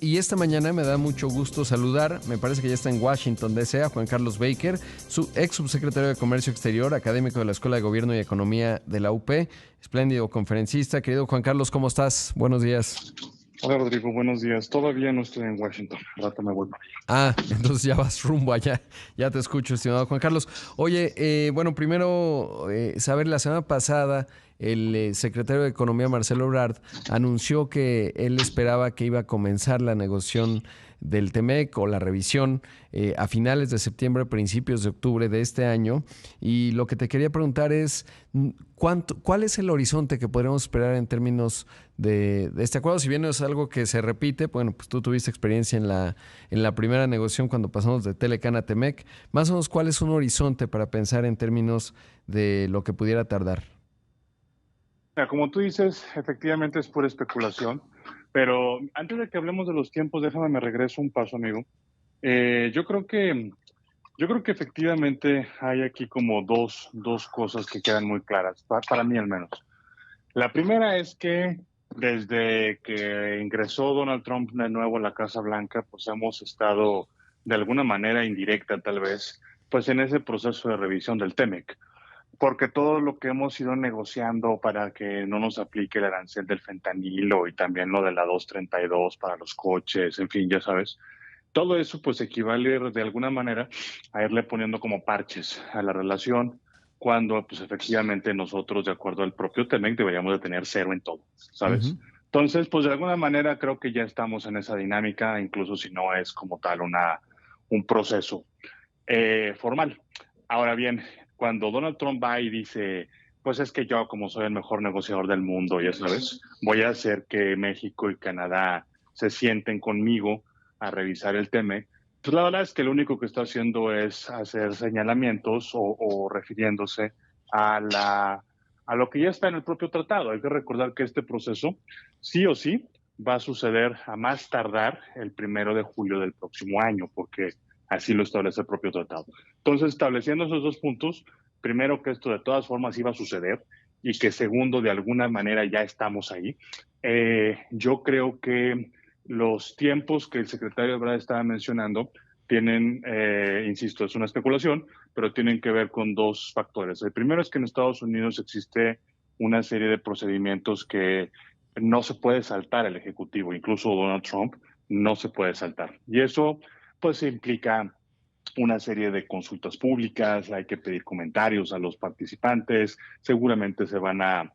y esta mañana me da mucho gusto saludar, me parece que ya está en Washington, D.C., a Juan Carlos Baker, su ex subsecretario de Comercio Exterior, académico de la Escuela de Gobierno y Economía de la UP, espléndido conferencista. Querido Juan Carlos, ¿cómo estás? Buenos días. Hola Rodrigo, buenos días. Todavía no estoy en Washington, al rato me voy para allá. Entonces ya vas rumbo allá. Ya te escucho, estimado Juan Carlos. Oye, bueno, primero saber, la semana pasada el secretario de Economía, Marcelo Ebrard, anunció que él esperaba que iba a comenzar la negociación del TEMEC o la revisión a finales de septiembre, principios de octubre de este año. Y lo que te quería preguntar es, ¿cuál es el horizonte que podríamos esperar en términos de este acuerdo? Si bien no es algo que se repite, bueno, pues tú tuviste experiencia en la primera negociación cuando pasamos de Telecán a TEMEC. Más o menos, ¿cuál es un horizonte para pensar en términos de lo que pudiera tardar? Mira, como tú dices, efectivamente es pura especulación, pero antes de que hablemos de los tiempos, déjame me regreso un paso, amigo. Yo creo que efectivamente hay aquí como dos cosas que quedan muy claras, para mí al menos. La primera es que desde que ingresó Donald Trump de nuevo a la Casa Blanca, pues hemos estado de alguna manera indirecta tal vez, pues en ese proceso de revisión del TEMEC, porque todo lo que hemos ido negociando para que no nos aplique el arancel del fentanilo y también lo de la 232 para los coches, en fin, ya sabes, todo eso pues equivale de alguna manera a irle poniendo como parches a la relación cuando pues efectivamente nosotros, de acuerdo al propio TEMEC, deberíamos de tener cero en todo, ¿sabes? Ujú. Entonces, pues de alguna manera creo que ya estamos en esa dinámica, incluso si no es como tal un proceso formal. Ahora bien, cuando Donald Trump va y dice, pues es que yo como soy el mejor negociador del mundo, ya sabes, voy a hacer que México y Canadá se sienten conmigo a revisar el tema, pues la verdad es que lo único que está haciendo es hacer señalamientos o refiriéndose a lo que ya está en el propio tratado. Hay que recordar que este proceso sí o sí va a suceder a más tardar el 1 de julio del próximo año, porque así lo establece el propio tratado. Entonces, estableciendo esos dos puntos, primero que esto de todas formas iba a suceder y que segundo, de alguna manera ya estamos ahí, yo creo que los tiempos que el secretario Ebrard estaba mencionando tienen, insisto, es una especulación, pero tienen que ver con dos factores. El primero es que en Estados Unidos existe una serie de procedimientos que no se puede saltar el Ejecutivo, incluso Donald Trump no se puede saltar. Y eso pues implica una serie de consultas públicas, hay que pedir comentarios a los participantes, seguramente se van a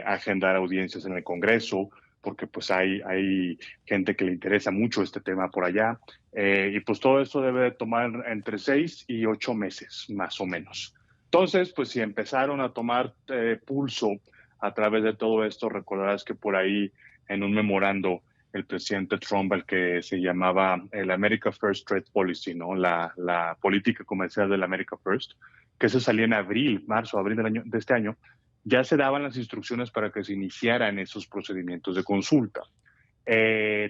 agendar audiencias en el Congreso, porque pues hay gente que le interesa mucho este tema por allá, y pues todo eso debe de tomar entre 6 y 8 meses, más o menos. Entonces, pues si empezaron a tomar pulso a través de todo esto, recordarás que por ahí en un memorando el presidente Trump, el que se llamaba el America First Trade Policy, ¿no? La política comercial del America First, que se salía en abril, marzo, abril de este año, ya se daban las instrucciones para que se iniciaran esos procedimientos de consulta.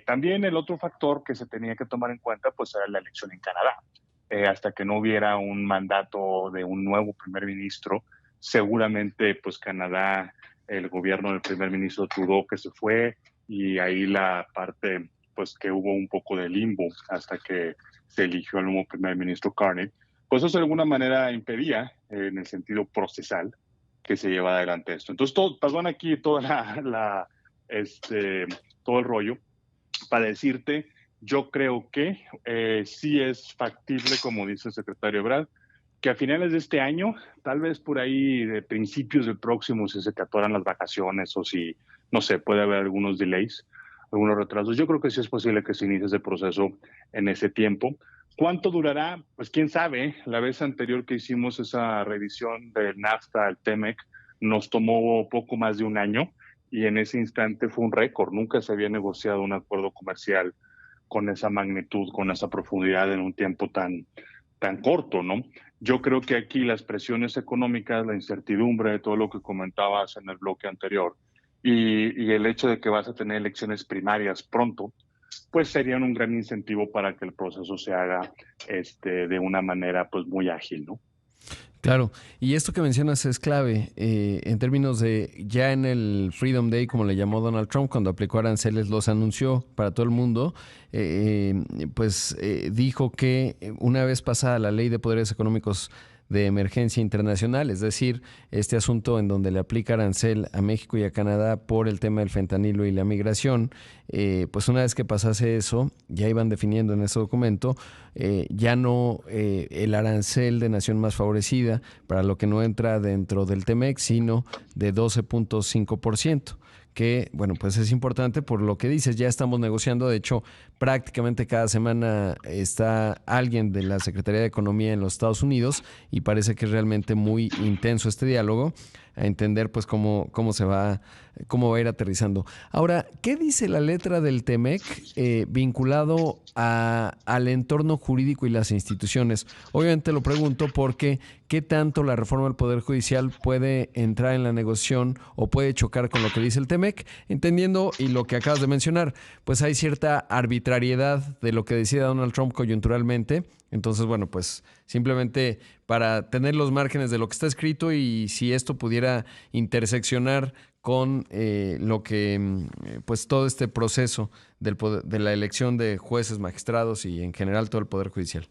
También el otro factor que se tenía que tomar en cuenta, pues era la elección en Canadá. Hasta que no hubiera un mandato de un nuevo primer ministro, seguramente pues Canadá, el gobierno del primer ministro Trudeau que se fue, y ahí la parte pues que hubo un poco de limbo hasta que se eligió al nuevo primer ministro Carney, pues eso de alguna manera impedía, en el sentido procesal, que se lleva adelante esto. Entonces, perdón aquí toda todo el rollo para decirte, yo creo que sí es factible, como dice el secretario Brad, que a finales de este año, tal vez por ahí de principios del próximo, si se te atoran las vacaciones o si, no sé, puede haber algunos delays, algunos retrasos. Yo creo que sí es posible que se inicie ese proceso en ese tiempo. ¿Cuánto durará? Pues quién sabe. La vez anterior que hicimos esa revisión del NAFTA al TEMEC nos tomó poco más de un año y en ese instante fue un récord. Nunca se había negociado un acuerdo comercial con esa magnitud, con esa profundidad en un tiempo tan corto, ¿no? Yo creo que aquí las presiones económicas, la incertidumbre de todo lo que comentabas en el bloque anterior y el hecho de que vas a tener elecciones primarias pronto, pues serían un gran incentivo para que el proceso se haga de una manera pues muy ágil, ¿no? Claro, y esto que mencionas es clave en términos de ya en el Freedom Day, como le llamó Donald Trump, cuando aplicó aranceles, los anunció para todo el mundo, dijo que una vez pasada la ley de poderes económicos de emergencia internacional, es decir, este asunto en donde le aplica arancel a México y a Canadá por el tema del fentanilo y la migración, pues una vez que pasase eso, ya iban definiendo en ese documento, ya no el arancel de nación más favorecida, para lo que no entra dentro del TEMEC, sino de 12.5%, que, bueno, pues es importante por lo que dices, ya estamos negociando, de hecho, prácticamente cada semana está alguien de la Secretaría de Economía en los Estados Unidos y parece que es realmente muy intenso este diálogo, a entender pues cómo va a ir aterrizando. Ahora, ¿qué dice la letra del TEMEC vinculado al entorno jurídico y las instituciones? Obviamente lo pregunto porque ¿qué tanto la reforma del Poder Judicial puede entrar en la negociación o puede chocar con lo que dice el TEMEC? Entendiendo, y lo que acabas de mencionar, pues hay cierta arbitrariedad de lo que decide Donald Trump coyunturalmente. Entonces, bueno, pues simplemente para tener los márgenes de lo que está escrito y si esto pudiera interseccionar con lo que, pues todo este proceso de la elección de jueces, magistrados y en general todo el Poder Judicial.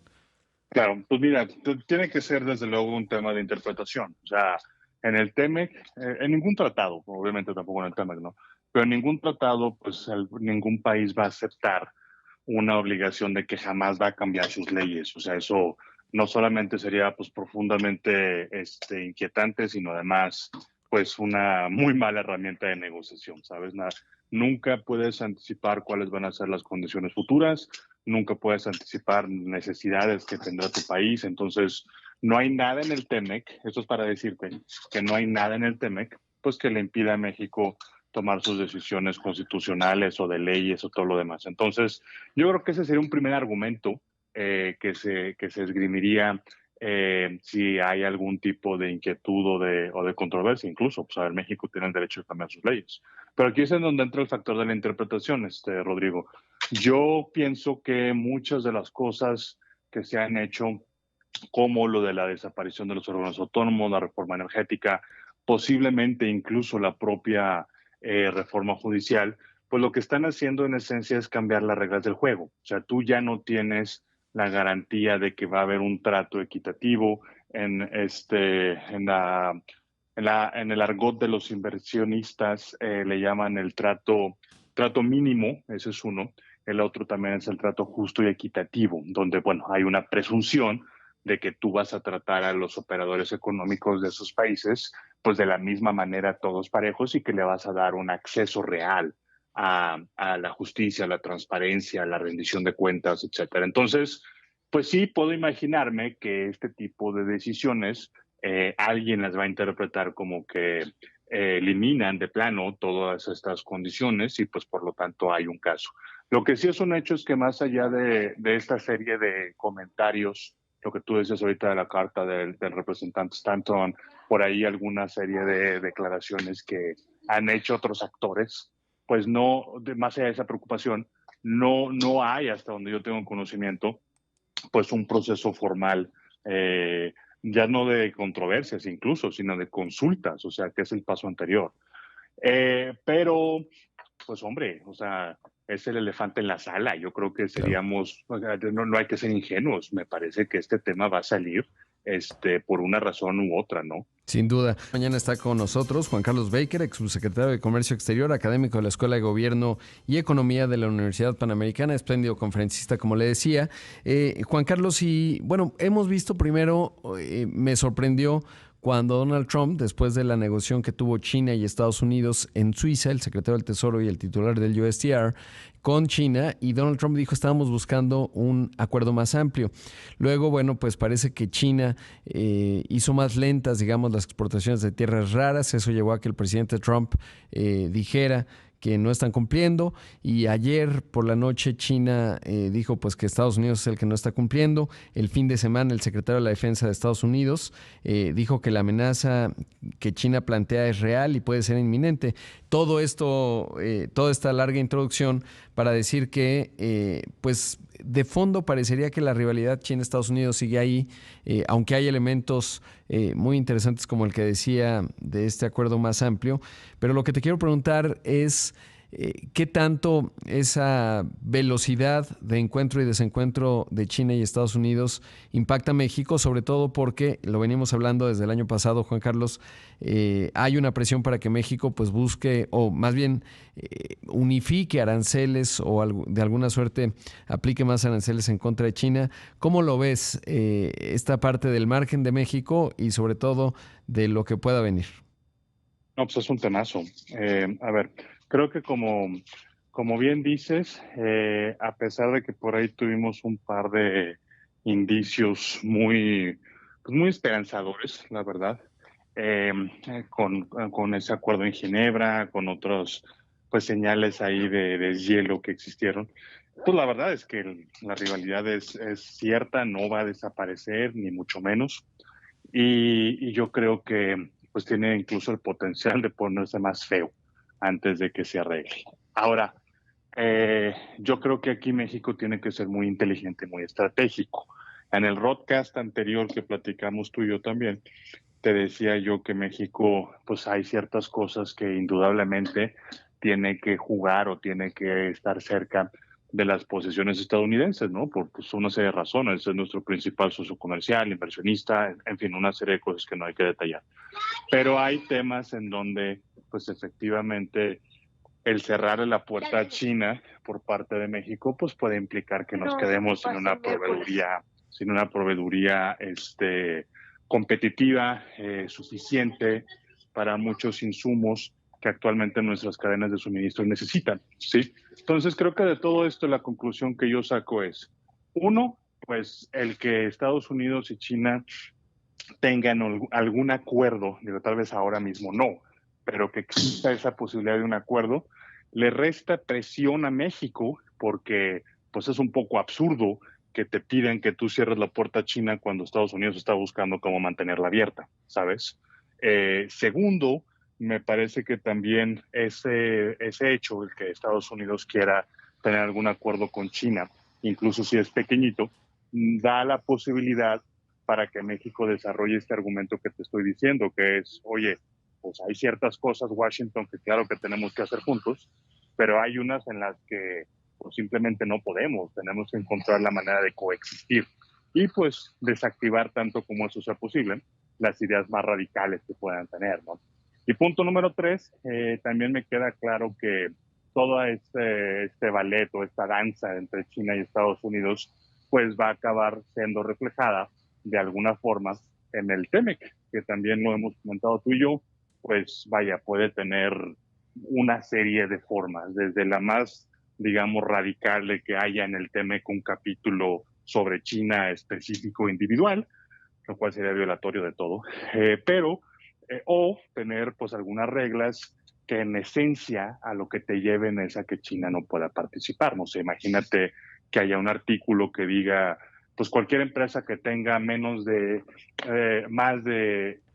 Claro, pues mira, tiene que ser desde luego un tema de interpretación. O sea, en el TEMEC, en ningún tratado, obviamente tampoco en el TEMEC, ¿no? Pero en ningún tratado, pues ningún país va a aceptar una obligación de que jamás va a cambiar sus leyes. O sea, eso no solamente sería pues profundamente inquietante, sino además pues una muy mala herramienta de negociación, ¿sabes? Nunca puedes anticipar cuáles van a ser las condiciones futuras, nunca puedes anticipar necesidades que tendrá tu país, entonces no hay nada en el TEMEC, esto es para decirte que no hay nada en el TEMEC, pues que le impida a México tomar sus decisiones constitucionales o de leyes o todo lo demás. Entonces, yo creo que ese sería un primer argumento que se esgrimiría si hay algún tipo de inquietud o de controversia, incluso, pues a ver, México tiene el derecho de cambiar sus leyes. Pero aquí es en donde entra el factor de la interpretación, Rodrigo. Yo pienso que muchas de las cosas que se han hecho, como lo de la desaparición de los órganos autónomos, la reforma energética, posiblemente incluso la propia reforma judicial, pues lo que están haciendo en esencia es cambiar las reglas del juego. O sea, tú ya no tienes la garantía de que va a haber un trato equitativo en el argot de los inversionistas, le llaman el trato mínimo, ese es uno. El otro también es el trato justo y equitativo, donde, bueno, hay una presunción de que tú vas a tratar a los operadores económicos de esos países pues de la misma manera todos parejos y que le vas a dar un acceso real a la justicia, a la transparencia, a la rendición de cuentas, etcétera. Entonces, pues sí, puedo imaginarme que este tipo de decisiones alguien las va a interpretar como que eliminan de plano todas estas condiciones y pues por lo tanto hay un caso. Lo que sí es un hecho es que más allá de esta serie de comentarios, lo que tú decías ahorita de la carta del representante Stanton, por ahí alguna serie de declaraciones que han hecho otros actores, pues no, más allá de esa preocupación, no hay, hasta donde yo tengo conocimiento, pues un proceso formal, ya no de controversias incluso, sino de consultas, o sea, que es el paso anterior. Pero, pues hombre, o sea, es el elefante en la sala. Yo creo que seríamos, o sea, no hay que ser ingenuos. Me parece que este tema va a salir por una razón u otra, ¿no? Sin duda. Mañana está con nosotros Juan Carlos Baker, ex subsecretario de Comercio Exterior, académico de la Escuela de Gobierno y Economía de la Universidad Panamericana, espléndido conferencista, como le decía. Juan Carlos, y bueno, hemos visto primero, me sorprendió cuando Donald Trump, después de la negociación que tuvo China y Estados Unidos en Suiza, el secretario del Tesoro y el titular del USTR, con China, y Donald Trump dijo estábamos buscando un acuerdo más amplio. Luego, bueno, pues parece que China hizo más lentas, digamos, las exportaciones de tierras raras. Eso llevó a que el presidente Trump dijera que no están cumpliendo, y ayer por la noche China dijo pues que Estados Unidos es el que no está cumpliendo. El fin de semana el secretario de la Defensa de Estados Unidos dijo que la amenaza que China plantea es real y puede ser inminente. Todo esto, toda esta larga introducción para decir que pues de fondo parecería que la rivalidad China-Estados Unidos sigue ahí, aunque hay elementos muy interesantes como el que decía de este acuerdo más amplio. Pero lo que te quiero preguntar es qué tanto esa velocidad de encuentro y desencuentro de China y Estados Unidos impacta a México, sobre todo porque, lo venimos hablando desde el año pasado, Juan Carlos, hay una presión para que México pues busque, o más bien unifique aranceles o de alguna suerte aplique más aranceles en contra de China. ¿Cómo lo ves esta parte del margen de México y sobre todo de lo que pueda venir? No, pues es un temazo. A ver, creo que como bien dices, a pesar de que por ahí tuvimos un par de indicios muy esperanzadores, la verdad, eh, con ese acuerdo en Ginebra, con otros pues señales ahí de deshielo que existieron, pues la verdad es que la rivalidad es cierta, no va a desaparecer, ni mucho menos. Y yo creo que pues tiene incluso el potencial de ponerse más feo antes de que se arregle. Ahora, yo creo que aquí México tiene que ser muy inteligente, muy estratégico. En el broadcast anterior que platicamos tú y yo también, te decía yo que México, pues hay ciertas cosas que indudablemente tiene que jugar o tiene que estar cerca de las posiciones estadounidenses, ¿no? Por pues, una serie de razones. Es nuestro principal socio comercial, inversionista, en fin, una serie de cosas que no hay que detallar. Pero hay temas en donde, pues efectivamente, el cerrarle la puerta a China por parte de México, pues puede implicar que nos quedemos sin una proveeduría competitiva, suficiente para muchos insumos que actualmente nuestras cadenas de suministro necesitan, ¿sí? Entonces creo que de todo esto la conclusión que yo saco es, uno, pues el que Estados Unidos y China tengan algún acuerdo, digo, tal vez ahora mismo no, pero que exista esa posibilidad de un acuerdo, le resta presión a México porque pues es un poco absurdo que te piden que tú cierres la puerta a China cuando Estados Unidos está buscando cómo mantenerla abierta, ¿sabes? Segundo, me parece que también ese hecho, el que Estados Unidos quiera tener algún acuerdo con China, incluso si es pequeñito, da la posibilidad para que México desarrolle este argumento que te estoy diciendo, que es, oye, pues hay ciertas cosas, Washington, que claro que tenemos que hacer juntos, pero hay unas en las que pues, simplemente no podemos, tenemos que encontrar la manera de coexistir y pues desactivar tanto como eso sea posible las ideas más radicales que puedan tener, ¿no? Y punto número 3, también me queda claro que todo este ballet o esta danza entre China y Estados Unidos pues va a acabar siendo reflejada de alguna forma en el TEMEC, que también lo hemos comentado tú y yo, pues vaya, puede tener una serie de formas, desde la más, digamos, radical de que haya en el TEMEC un capítulo sobre China específico individual, lo cual sería violatorio de todo, o tener pues algunas reglas que en esencia a lo que te lleven es a que China no pueda participar. No sé, imagínate que haya un artículo que diga pues cualquier empresa que tenga más de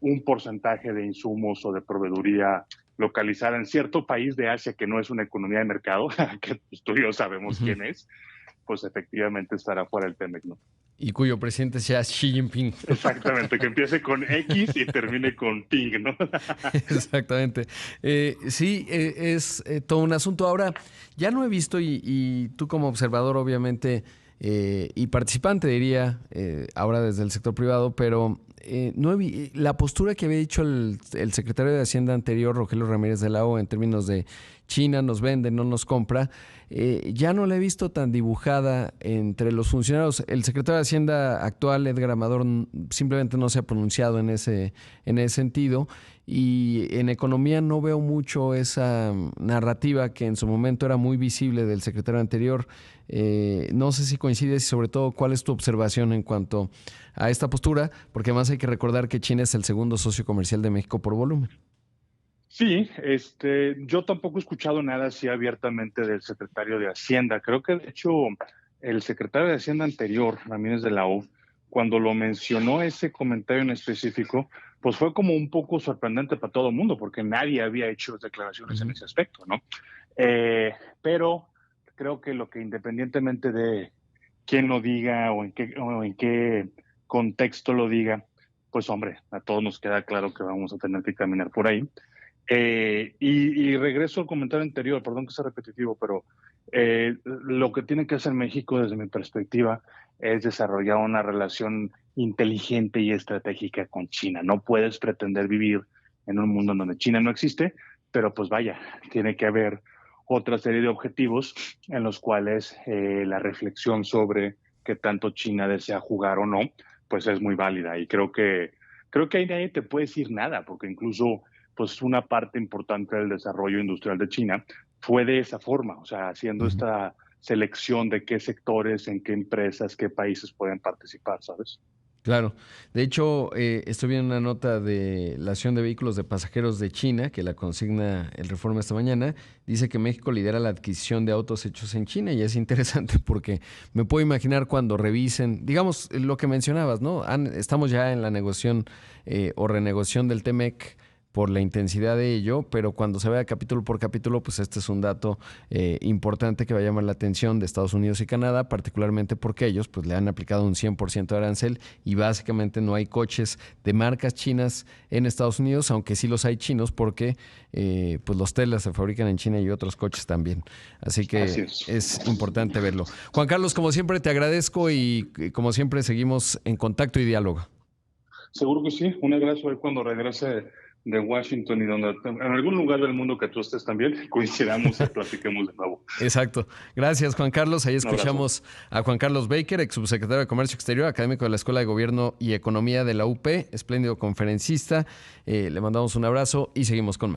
un porcentaje de insumos o de proveeduría localizada en cierto país de Asia que no es una economía de mercado, que pues, tú y yo sabemos quién es, pues efectivamente estará fuera del TEMEC, ¿no? Y cuyo presidente sea Xi Jinping. Exactamente, que empiece con X y termine con Ping, ¿no? Exactamente. Sí, es todo un asunto. Ahora, ya no he visto, y tú como observador, obviamente, y participante, diría, ahora desde el sector privado, pero no la postura que había dicho el secretario de Hacienda anterior, Rogelio Ramírez de la O, en términos de China nos vende, no nos compra, ya no la he visto tan dibujada entre los funcionarios. El secretario de Hacienda actual, Edgar Amador, simplemente no se ha pronunciado en ese sentido. Y en economía no veo mucho esa narrativa que en su momento era muy visible del secretario anterior. No sé si coincides y sobre todo cuál es tu observación en cuanto a esta postura, porque además hay que recordar que China es el segundo socio comercial de México por volumen. Sí, yo tampoco he escuchado nada así abiertamente del secretario de Hacienda. Creo que de hecho el secretario de Hacienda anterior, Ramírez de la O, cuando lo mencionó ese comentario en específico, pues fue como un poco sorprendente para todo el mundo, porque nadie había hecho declaraciones en ese aspecto, ¿no? Pero creo que lo que independientemente quién lo diga o en qué contexto lo diga, pues hombre, a todos nos queda claro que vamos a tener que caminar por ahí. Y regreso al comentario anterior, perdón que sea repetitivo, pero lo que tiene que hacer México desde mi perspectiva es desarrollar una relación inteligente y estratégica con China. No puedes pretender vivir en un mundo en donde China no existe, pero pues vaya, tiene que haber otra serie de objetivos en los cuales la reflexión sobre qué tanto China desea jugar o no, pues es muy válida. Y creo que ahí nadie te puede decir nada, porque incluso pues una parte importante del desarrollo industrial de China fue de esa forma, o sea, haciendo Ujú. esta selección de qué sectores, en qué empresas, qué países pueden participar, ¿sabes? Claro. De hecho, estoy viendo una nota de la Asociación de Vehículos de Pasajeros de China, que la consigna el Reforma esta mañana. Dice que México lidera la adquisición de autos hechos en China y es interesante porque me puedo imaginar cuando revisen, digamos, lo que mencionabas, ¿no? Estamos ya en la negociación o renegociación del TEMEC por la intensidad de ello, pero cuando se vea capítulo por capítulo, pues este es un dato importante que va a llamar la atención de Estados Unidos y Canadá, particularmente porque ellos pues le han aplicado un 100% de arancel y básicamente no hay coches de marcas chinas en Estados Unidos, aunque sí los hay chinos porque pues los Tesla se fabrican en China y otros coches también. Así Así que es. es importante verlo. Juan Carlos, como siempre te agradezco y como siempre seguimos en contacto y diálogo. Seguro que sí. Un abrazo ahí cuando regrese de Washington y donde en algún lugar del mundo que tú estés también, coincidamos y platiquemos de nuevo. Exacto. Gracias, Juan Carlos. Ahí Un abrazo. escuchamos a Juan Carlos Baker, ex subsecretario de Comercio Exterior, académico de la Escuela de Gobierno y Economía de la UP, espléndido conferencista. Le mandamos un abrazo y seguimos con más.